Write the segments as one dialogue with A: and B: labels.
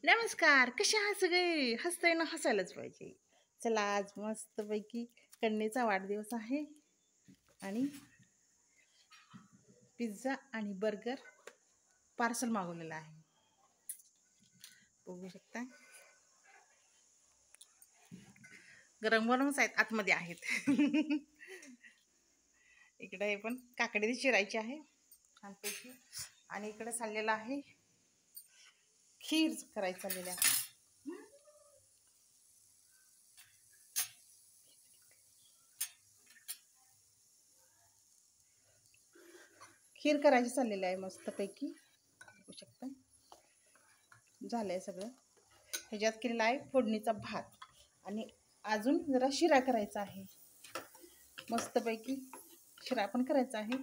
A: नमस्कार, कशा आहात सगळे? हसताय ना, हसायलाच पाहिजे. चला, आज मस्तपैकी कन्येचा वाढदिवस आहे आणि पिझ्झा आणि बर्गर पार्सल मागवलेलं आहे. बघू शकता, गरम गरमच आहेत, आतमध्ये आहेत. इकडे हे पण काकडी चिरायची आहे छानपैकी, आणि इकडे चाललेलं आहे खीर करायची चाललेली आहे. खीर करायची चाललेली आहे मस्तपैकी. बघू शकता, झालंय सगळं. ह्याच्यात केलेला आहे फोडणीचा भात, आणि अजून जरा शिरा करायचा आहे. मस्तपैकी शिरा पण करायचा आहे.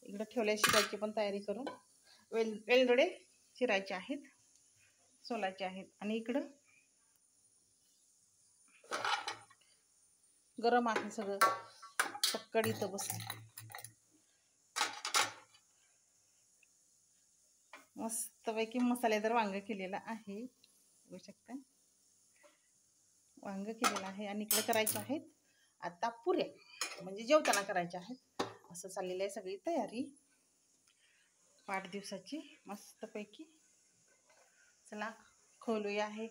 A: इकडं ठेवल्या शिराची पण तयारी करून वेलदोडे चिरायचे आहेत, सोलायचे आहेत, आणि इकडं गरम आहे सगळं, पक्कड इथं बसले. मस्तपैकी मसालेदार वांग केलेलं आहे, बघू शकता. वांग केलेलं आहे, आणि इकडे करायचे आहेत आता पुऱ्या, म्हणजे जेवताना करायच्या आहेत. असं चाललेलं आहे सगळी तयारी वाढदिवसाची मस्तपैकी. चला खोलूया. आहे